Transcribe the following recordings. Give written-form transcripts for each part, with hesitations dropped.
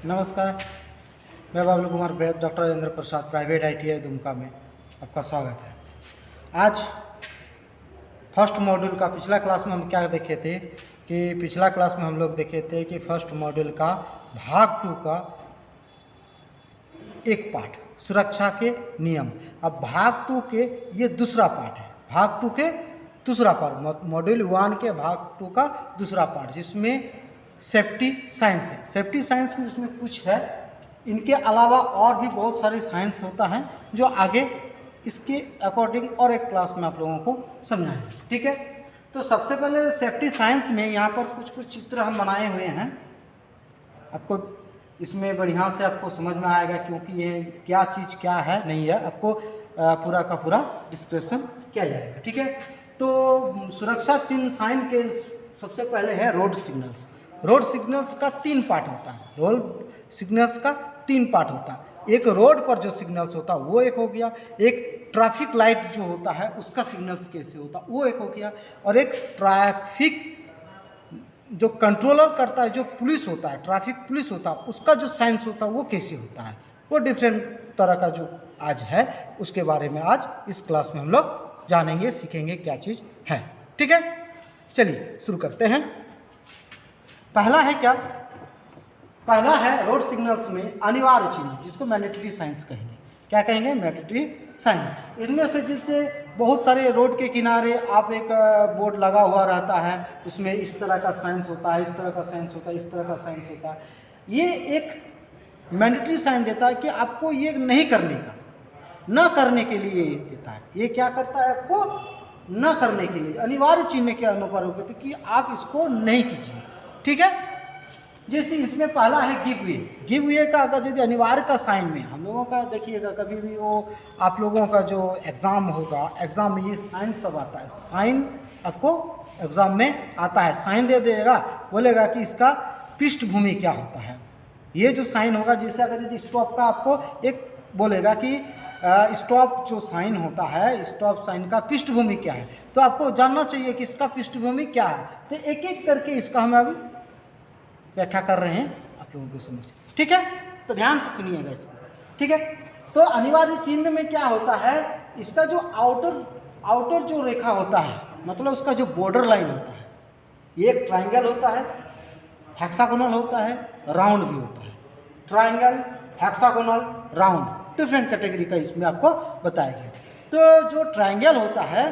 नमस्कार, मैं बबलू कुमार वैद, doctor Rajendra Prasad, private ITI Dumka में आपका स्वागत है। आज फर्स्ट मॉड्यूल का पिछला क्लास में हम क्या देखे थे कि पिछला क्लास में हम लोग देखे थे कि फर्स्ट मॉड्यूल का भाग 2 का एक पार्ट सुरक्षा के नियम। अब भाग 2 के ये दूसरा पार्ट है, भाग 2 के दूसरा पार्ट, मॉड्यूल 1 के भाग 2 का दूसरा पार्ट, जिसमें सेफ्टी साइंस है। सेफ्टी साइंस में इसमें कुछ है, इनके अलावा और भी बहुत सारे साइंस होता है जो आगे इसके अकॉर्डिंग और एक क्लास में आप लोगों को समझाएंगे, ठीक है। तो सबसे पहले सेफ्टी साइंस में यहाँ पर कुछ चित्र हम बनाए हुए हैं, आपको इसमें बढ़िया से आपको समझ में आएगा, क्योंकि ये क्या चीज़ क्या है नहीं है आपको पूरा का पूरा डिस्क्रिप्शन किया जाएगा, ठीक है। तो सुरक्षा चिन्ह साइन के सबसे पहले है रोड सिग्नल्स। रोड सिग्नल्स का 3 पार्ट होता है, रोड सिग्नल्स का 3 पार्ट होता है। एक रोड पर जो सिग्नल्स होता है वो एक हो गया, एक ट्रैफिक लाइट जो होता है उसका सिग्नल्स कैसे होता है वो एक हो गया, और एक ट्रैफिक जो कंट्रोलर करता है, जो पुलिस होता है, ट्रैफिक पुलिस होता है, उसका जो साइंस होता है वो कैसे होता है, वो डिफरेंट तरह का जो आज है उसके बारे में आज इस क्लास में हम लोग जानेंगे, सीखेंगे क्या चीज़ है, ठीक है। चलिए शुरू करते हैं। पहला है क्या, पहला है रोड सिग्नल्स में अनिवार्य चिन्ह, जिसको मैंडेटरी साइंस कहेंगे। क्या कहेंगे? Mandatory sign. इसमें से जिससे बहुत सारे रोड के किनारे आप एक बोर्ड लगा हुआ रहता है, उसमें इस तरह का साइंस होता है, इस तरह का साइंस होता है, इस तरह का साइंस होता है। ये एक मैंडेटरी साइन देता है कि आपको ये नहीं करने का, न करने के लिए ये देता है। ये क्या करता है? आपको न करने के लिए अनिवार्य चिन्ह के अनुरूप कि आप इसको नहीं कीजिए, ठीक है। जैसे इसमें पहला है गिव वे। गिव वे का अगर यदि अनिवार्य का साइन में हम लोगों का देखिएगा, कभी भी वो आप लोगों का जो एग्ज़ाम होगा, एग्ज़ाम में ये साइन सब आता है, साइन आपको एग्ज़ाम में आता है, साइन दे देगा, बोलेगा कि इसका पृष्ठभूमि क्या होता है। ये जो साइन होगा, जैसे अगर यदि स्टॉप का आपको एक बोलेगा कि स्टॉप जो साइन होता है, स्टॉप साइन का पृष्ठभूमि क्या है, तो आपको जानना चाहिए कि इसका पृष्ठभूमि क्या है। तो एक एक करके इसका हम अभी व्याख्या कर रहे हैं आप लोगों के समझ, ठीक है। तो ध्यान से सुनिएगा इसको, ठीक है। तो अनिवार्य चिन्ह में क्या होता है, इसका जो आउटर जो रेखा होता है, मतलब उसका जो बॉर्डर लाइन होता है, एक ट्रायंगल होता है, हेक्सागोनल होता है, राउंड भी होता है। Triangle, hexagonal, round, different category का इसमें आपको बताया गया। तो जो ट्रायंगल होता है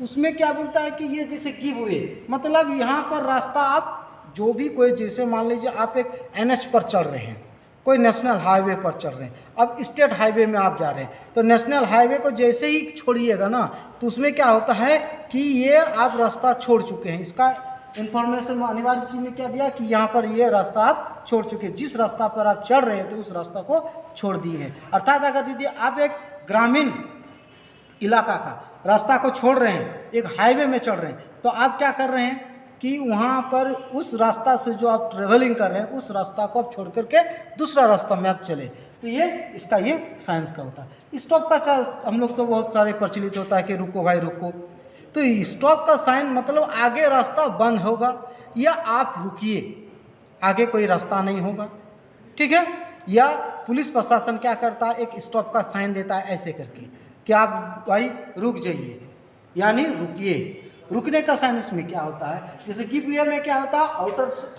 उसमें क्या बोलता है कि ये जैसे गिव वे, मतलब यहाँ पर रास्ता आप जो भी कोई, जैसे मान लीजिए आप एक NH पर चल रहे हैं, कोई नेशनल हाईवे पर चल रहे हैं, अब स्टेट हाईवे में आप जा रहे हैं, तो नेशनल हाईवे को जैसे ही छोड़िएगा ना, तो उसमें क्या होता है कि ये आप रास्ता छोड़ चुके हैं। इसका इन्फॉर्मेशन में अनिवार्य चीज़ ने क्या दिया कि यहाँ पर ये रास्ता आप छोड़ चुके हैं, जिस रास्ता पर आप चल रहे थे उस रास्ता को छोड़ दिए हैं। अर्थात अगर दीजिए आप एक ग्रामीण इलाका का रास्ता को छोड़ रहे हैं, एक हाईवे में चल रहे हैं, तो आप क्या कर रहे हैं कि वहाँ पर उस रास्ता से जो आप ट्रेवलिंग कर रहे हैं उस रास्ता को आप छोड़ करके दूसरा रास्ता में आप चले, तो ये इसका ये साइंस का होता है। स्टॉप का हम लोग तो बहुत सारे प्रचलित होता है कि रुको भाई रुको, तो स्टॉप का साइन मतलब आगे रास्ता बंद होगा या आप रुकिए, आगे कोई रास्ता नहीं होगा, ठीक है। या पुलिस प्रशासन क्या करता है, एक स्टॉप का साइन देता है ऐसे करके कि आप भाई रुक जाइए, यानी रुकिए। रुकने का साइन इसमें क्या होता है, जैसे गिव वे में क्या होता है,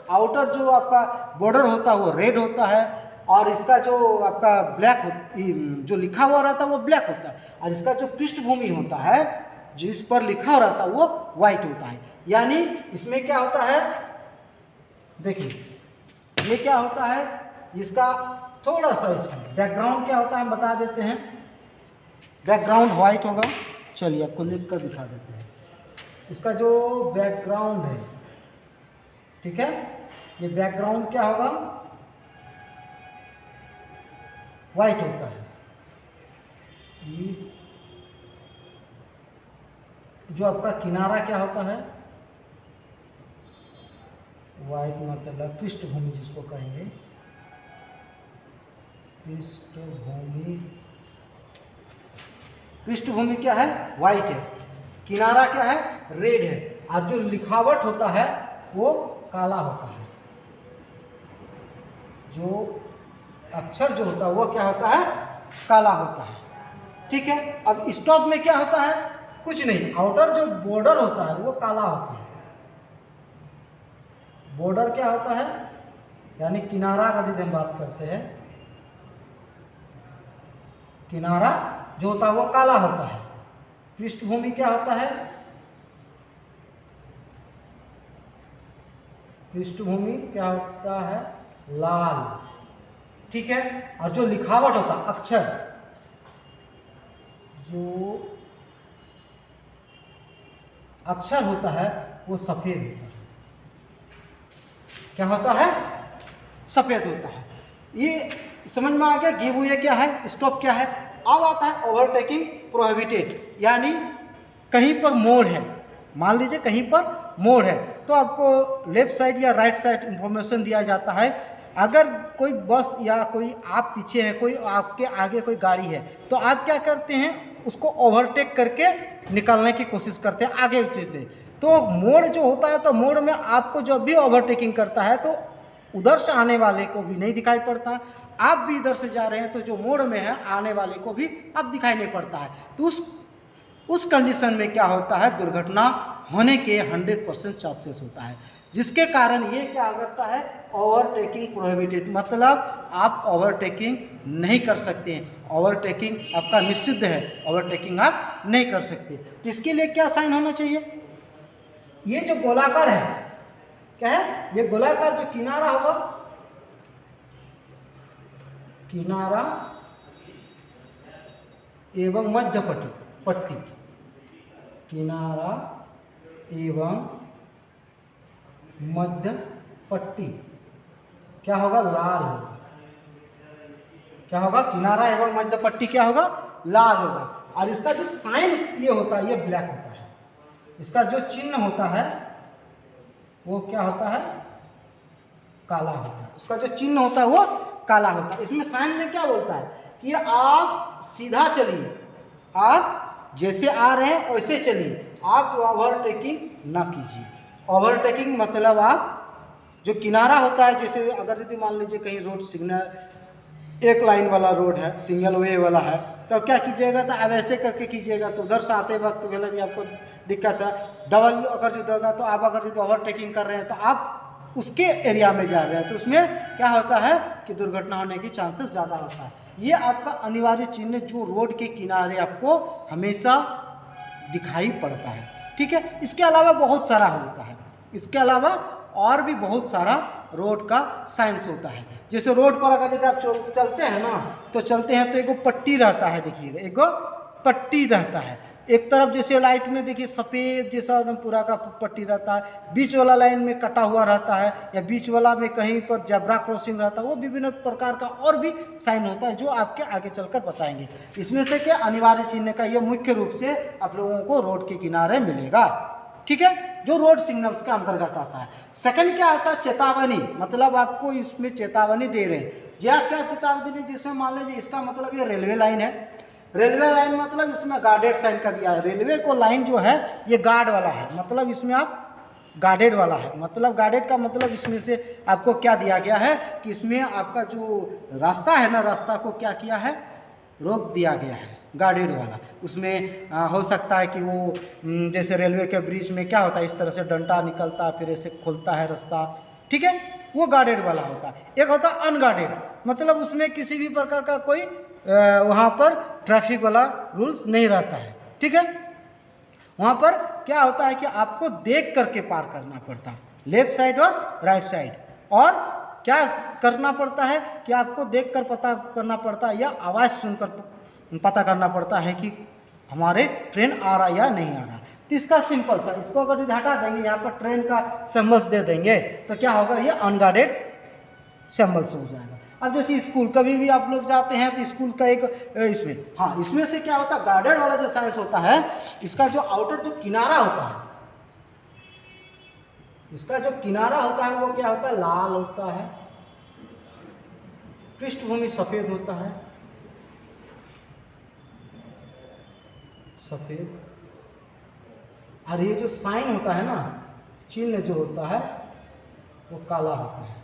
आउटर जो आपका बॉर्डर होता है वो रेड होता है, और इसका जो आपका ब्लैक जो लिखा हुआ रहता है वो ब्लैक होता है, और इसका जो पृष्ठभूमि होता है जिस पर लिखा हुआ रहता है वो वाइट होता है। यानी इसमें क्या होता है, देखिए ये क्या होता है, इसका थोड़ा सा इसमें बैकग्राउंड क्या होता है हम बता देते हैं। बैकग्राउंड वाइट होगा, चलिए आपको लिख कर दिखा देते हैं। इसका जो बैकग्राउंड है, ठीक है, ये बैकग्राउंड क्या होगा, वाइट होता है। ये जो आपका किनारा क्या होता है, वाइट, मतलब पृष्ठभूमि जिसको कहेंगे, पृष्ठभूमि क्या है, वाइट है, किनारा क्या है, रेड है, और जो लिखावट होता है वो काला होता है। जो अक्षर जो होता है वो क्या होता है, काला होता है। ठीक है, अब स्टॉप में क्या होता है, कुछ नहीं, आउटर जो बॉर्डर होता है वो काला होता है। बॉर्डर क्या होता है, यानी किनारा का यदि हम बात करते हैं, किनारा जो होता है वो काला होता है। पृष्ठभूमि क्या होता है, पृष्ठभूमि क्या होता है, लाल। ठीक है, और जो लिखावट होता है, अक्षर, जो अक्षर होता है वो सफेद होता है। क्या होता है, सफेद होता है। ये समझ में आ गया, गिव वे क्या है, स्टॉप क्या है। अब आता है ओवरटेकिंग प्रोहिबिटेड, यानी कहीं पर मोड़ है, मान लीजिए कहीं पर मोड़ है तो आपको लेफ्ट साइड या राइट साइड इंफॉर्मेशन दिया जाता है। अगर कोई बस या कोई आप पीछे है, कोई आपके आगे कोई गाड़ी है, तो आप क्या करते हैं, उसको ओवरटेक करके निकलने की कोशिश करते हैं, आगे उतरते। तो मोड़ जो होता है, तो मोड़ में आपको जब भी ओवरटेकिंग करता है तो उधर से आने वाले को भी नहीं दिखाई पड़ता, आप भी इधर से जा रहे हैं तो जो मोड़ में है आने वाले को भी अब दिखाई नहीं पड़ता है। तो उस कंडीशन में क्या होता है, दुर्घटना होने के 100% चांसेस होता है, जिसके कारण ये क्या करता है, ओवरटेकिंग प्रोहिबिटेड, मतलब आप ओवरटेकिंग नहीं कर सकते हैं। ओवरटेकिंग आपका निषिद्ध है, ओवरटेकिंग आप नहीं कर सकते। तो इसके लिए क्या साइन होना चाहिए, ये जो गोलाकार है, क्या है, ये गोलाकार जो किनारा होगा, किनारा एवं मध्य पट्टी, किनारा एवं मध्य पट्टी क्या होगा, लाल होगा। क्या होगा, किनारा एवं मध्य पट्टी क्या होगा, लाल होगा। और इसका जो साइन ये होता है, ये ब्लैक होता है। इसका जो चिन्ह होता है वो क्या होता है, काला होता है। उसका जो चिन्ह होता है वो काला होता है। इसमें साइन में क्या बोलता है कि आप सीधा चलिए, आप जैसे आ रहे हैं वैसे चलिए, आप ओवरटेकिंग ना कीजिए। ओवरटेकिंग मतलब आप जो किनारा होता है, जैसे अगर यदि मान लीजिए कहीं रोड सिग्नल एक लाइन वाला रोड है, सिंगल वे वाला है, तो क्या कीजिएगा, तो आप ऐसे करके कीजिएगा, तो उधर से आते वक्त पहले भी आपको दिक्कत है। डबल अगर जो होगा, तो आप अगर जो ओवरटेकिंग कर रहे हैं तो आप उसके एरिया में जा रहे हैं, तो उसमें क्या होता है कि दुर्घटना होने की चांसेस ज़्यादा होता है। ये आपका अनिवार्य चिन्ह जो रोड के किनारे आपको हमेशा दिखाई पड़ता है। ठीक है, इसके अलावा बहुत सारा होता है, इसके अलावा और भी बहुत सारा रोड का साइंस होता है। जैसे रोड पर अगर जैसे आप चलते हैं ना, तो चलते हैं तो एक पट्टी रहता है, देखिएगा एक पट्टी रहता है। एक तरफ जैसे लाइट में देखिए सफ़ेद जैसा एकदम पूरा का पट्टी रहता है, बीच वाला लाइन में कटा हुआ रहता है, या बीच वाला में कहीं पर जेब्रा क्रॉसिंग रहता है। वो विभिन्न प्रकार का और भी साइन होता है जो आपके आगे चलकर बताएंगे। इसमें से क्या अनिवार्य चिन्ह का ये मुख्य रूप से आप लोगों को रोड के किनारे मिलेगा। ठीक है, जो रोड सिग्नल्स के अंतर्गत आता है। सेकंड क्या आता है, चेतावनी, मतलब आपको इसमें चेतावनी दे रहे हैं। क्या चेतावनी, जैसे मान लीजिए इसका मतलब ये रेलवे लाइन है, रेलवे लाइन मतलब इसमें गार्डेड साइन का दिया है। रेलवे को लाइन जो है ये गार्ड वाला है, मतलब इसमें आप गार्डेड वाला है, मतलब गार्डेड का मतलब इसमें से आपको क्या दिया गया है कि इसमें आपका जो रास्ता है ना, रास्ता को क्या किया है, रोक दिया गया है, गार्डेड वाला। उसमें हो सकता है कि वो जैसे रेलवे के ब्रिज में क्या होता है, इस तरह से डंडा निकलता है, फिर ऐसे खुलता है रास्ता। ठीक है, वो गार्डेड वाला होता है। एक होता है अनगार्डेड, मतलब उसमें किसी भी प्रकार का कोई वहाँ पर ट्रैफिक वाला रूल्स नहीं रहता है। ठीक है, वहाँ पर क्या होता है कि आपको देख करके पार करना पड़ता है, लेफ्ट साइड और राइट साइड। और क्या करना पड़ता है कि आपको देखकर पता करना पड़ता है या आवाज़ सुनकर पता करना पड़ता है कि हमारे ट्रेन आ रहा या नहीं आ रहा। तो इसका सिंपल सा, इसको अगर हटा देंगे, यहाँ पर ट्रेन का सिंबल्स दे देंगे, तो क्या होगा, ये अनगार्डेड सिंबल्स हो जाएगा। अब जैसे स्कूल कभी भी आप लोग जाते हैं तो स्कूल का एक इसमें, हाँ, इसमें से क्या होता है, गार्डेड वाला जो साइंस होता है, इसका जो आउटर जो किनारा होता है, इसका जो किनारा होता है वो क्या होता है, लाल होता है, पृष्ठभूमि सफ़ेद होता है, सफ़ेद। और ये जो साइन होता है ना, चिन्ह जो होता है वो काला होता है।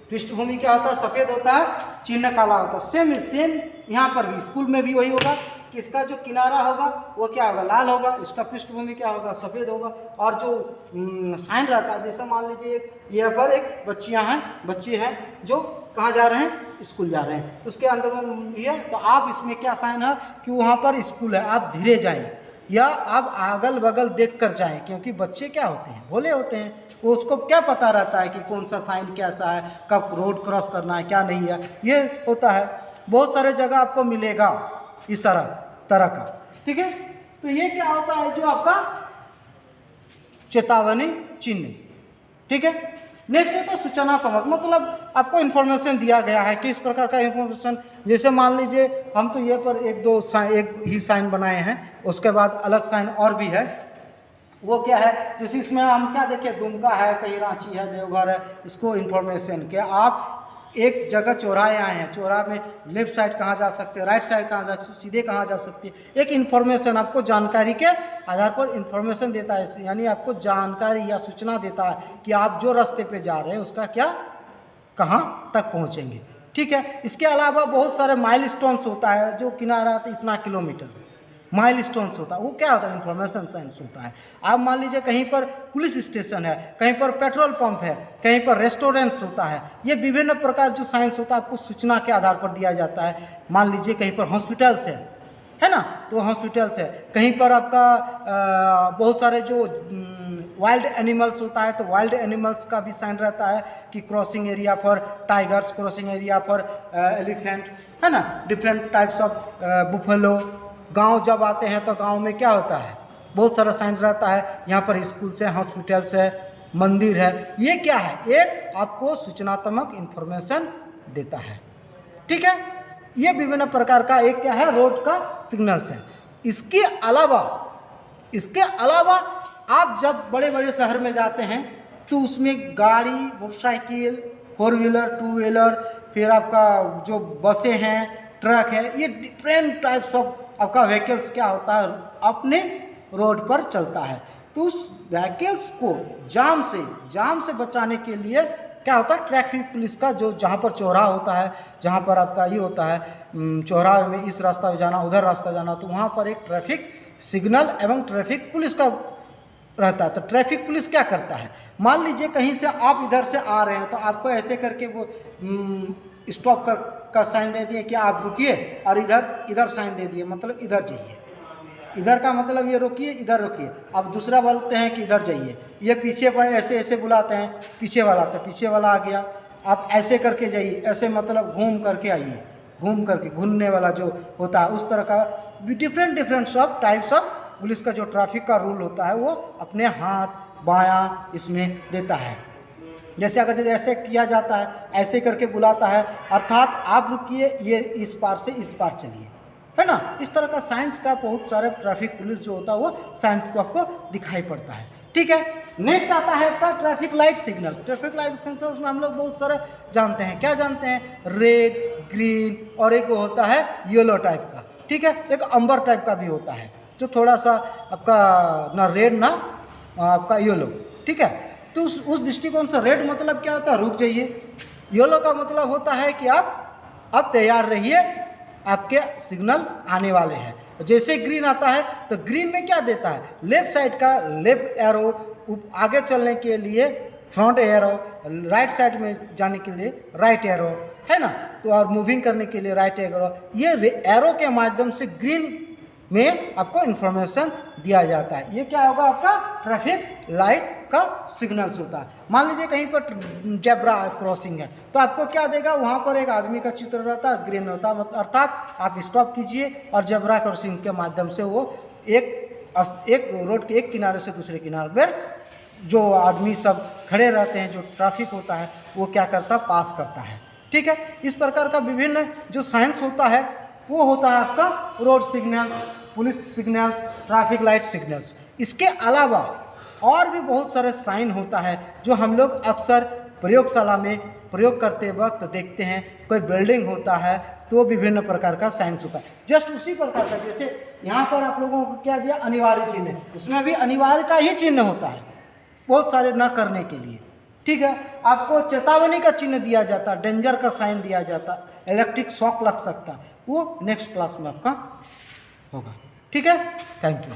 पृष्ठभूमि क्या होता है, सफ़ेद होता है, चिन्ह काला होता है। सेम सेम यहाँ पर भी, स्कूल में भी वही होगा कि इसका जो किनारा होगा वो क्या होगा, लाल होगा, इसका पृष्ठभूमि क्या होगा, सफ़ेद होगा। और जो साइन रहता है, जैसे मान लीजिए यहाँ पर एक बच्चे हैं जो कहाँ जा रहे हैं, स्कूल जा रहे हैं, तो उसके अंदर में ये, तो आप इसमें क्या साइन है कि वहाँ पर स्कूल है, आप धीरे जाएं या आप अगल बगल देख कर जाएँ, क्योंकि बच्चे क्या होते हैं, भोले होते हैं, वो उसको क्या पता रहता है कि कौन सा साइन कैसा है, कब रोड क्रॉस करना है, क्या नहीं है, ये होता है। बहुत सारे जगह आपको मिलेगा इस तरह का, ठीक है। तो ये क्या होता है, जो आपका चेतावनी चिन्ह, ठीक है। नेक्स्ट है तो सूचनात्मक, मतलब आपको इन्फॉर्मेशन दिया गया है कि इस प्रकार का इन्फॉर्मेशन, जैसे मान लीजिए हम तो ये पर एक ही साइन बनाए हैं, उसके बाद अलग साइन और भी है, वो क्या है, जैसे इसमें हम क्या देखें, दुमका है, कहीं रांची है, देवघर है, इसको इन्फॉर्मेशन के आप एक जगह चौराहे आए हैं, चौराहे में लेफ्ट साइड कहाँ जा सकते हैं, राइट साइड कहाँ जा सकते, सीधे कहाँ जा सकते हैं, एक इन्फॉर्मेशन आपको जानकारी के आधार पर इन्फॉर्मेशन देता है, यानी आपको जानकारी या सूचना देता है कि आप जो रास्ते पे जा रहे हैं उसका क्या, कहाँ तक पहुँचेंगे, ठीक है। इसके अलावा बहुत सारे माइलस्टोन्स होता है, जो किनारा इतना किलोमीटर माइलस्टोन्स होता है, वो क्या होता है, इन्फॉर्मेशन साइंस होता है। आप मान लीजिए कहीं पर पुलिस स्टेशन है, कहीं पर पेट्रोल पंप है, कहीं पर रेस्टोरेंट्स होता है, ये विभिन्न प्रकार जो साइंस होता है आपको सूचना के आधार पर दिया जाता है। मान लीजिए कहीं पर हॉस्पिटल्स है ना, तो हॉस्पिटल्स है, कहीं पर आपका बहुत सारे जो वाइल्ड एनिमल्स होता है, तो वाइल्ड एनिमल्स का भी साइन रहता है कि crossing area for tigers, crossing area for elephant, है ना, डिफरेंट टाइप्स ऑफ बुफेलो। गांव जब आते हैं तो गांव में क्या होता है, बहुत सारा साइंस रहता है, यहाँ पर स्कूल से, हॉस्पिटल्स है, मंदिर है, ये क्या है, एक आपको सूचनात्मक इन्फॉर्मेशन देता है, ठीक है। ये विभिन्न प्रकार का एक क्या है, रोड का सिग्नल्स है। इसके अलावा आप जब बड़े बड़े शहर में जाते हैं तो उसमें गाड़ी, मोटरसाइकिल, 4 व्हीलर, 2 व्हीलर, फिर आपका जो बसें हैं, ट्रक है, ये डिफरेंट टाइप्स ऑफ आपका व्हीकल्स क्या होता है, अपने रोड पर चलता है। तो उस व्हीकल्स को जाम से बचाने के लिए क्या होता है, ट्रैफिक पुलिस का जो जहाँ पर चौराहा होता है, जहाँ पर आपका ये होता है चौराहे में इस रास्ता में जाना, उधर रास्ता जाना, तो वहाँ पर एक ट्रैफिक सिग्नल एवं ट्रैफिक पुलिस का रहता है। तो ट्रैफिक पुलिस क्या करता है, मान लीजिए कहीं से आप इधर से आ रहे हैं, तो आपको ऐसे करके वो स्टॉप का साइन दे दिए कि आप रुकिए, और इधर साइन दे दिए, मतलब इधर जाइए, इधर का मतलब ये रुकिए, इधर रुकिए। अब दूसरा बोलते हैं कि इधर जाइए, ये पीछे पर ऐसे बुलाते हैं, पीछे वाला, तो पीछे वाला आ गया, आप ऐसे करके जाइए, ऐसे मतलब घूम करके आइए, घूम करके, घूमने वाला जो होता है, उस तरह का डिफरेंट सब टाइप्स ऑफ पुलिस का जो ट्रैफिक का रूल होता है वो अपने हाथ बायां इसमें देता है। जैसे अगर ऐसे किया जाता है, ऐसे करके बुलाता है, अर्थात आप रुकिए, ये इस पार से इस पार चलिए, है ना। इस तरह का साइंस का बहुत सारे ट्रैफिक पुलिस जो होता है वो साइंस को आपको दिखाई पड़ता है, ठीक है। नेक्स्ट आता है आपका traffic light signal. Traffic light signal में हम लोग बहुत सारे जानते हैं, क्या जानते हैं, रेड, ग्रीन, और एक होता है येलो टाइप का, ठीक है, एक अंबर टाइप का भी होता है, जो थोड़ा सा आपका ना रेड ना आपका येलो, ठीक है। तो उस दृष्टिकोण से रेड मतलब क्या होता है, रुक जाइए, येलो का मतलब होता है कि आप अब तैयार रहिए, आपके सिग्नल आने वाले हैं। जैसे ग्रीन आता है तो ग्रीन में क्या देता है, लेफ्ट साइड का लेफ्ट एरो, आगे चलने के लिए फ्रंट एरो, राइट साइड में जाने के लिए राइट एरो, है ना, तो और मूविंग करने के लिए राइट एरो। ये एरो के माध्यम से ग्रीन में आपको इन्फॉर्मेशन दिया जाता है। ये क्या होगा, आपका ट्रैफिक लाइट का सिग्नल्स होता है। मान लीजिए कहीं पर जेब्रा क्रॉसिंग है, तो आपको क्या देगा, वहाँ पर एक आदमी का चित्र रहता है, ग्रीन होता है, अर्थात आप स्टॉप कीजिए और जेब्रा क्रॉसिंग के माध्यम से वो एक रोड के एक किनारे से दूसरे किनारे पर जो आदमी सब खड़े रहते हैं, जो ट्रैफिक होता है वो क्या करता है, पास करता है, ठीक है। इस प्रकार का विभिन्न जो साइंस होता है वो होता है आपका road signals, police signals, traffic light signals. इसके अलावा और भी बहुत सारे साइन होता है जो हम लोग अक्सर प्रयोगशाला में प्रयोग करते वक्त देखते हैं। कोई बिल्डिंग होता है तो विभिन्न प्रकार का साइंस होता है, जस्ट उसी प्रकार का, जैसे यहाँ पर आप लोगों को क्या दिया, अनिवार्य चिन्ह, उसमें भी अनिवार्य का ही चिन्ह होता है, बहुत सारे न करने के लिए, ठीक है, आपको चेतावनी का चिन्ह दिया जाता, डेंजर का साइन दिया जाता, इलेक्ट्रिक शॉक लग सकता, वो नेक्स्ट क्लास में आपका होगा। ठीक है, थैंक यू।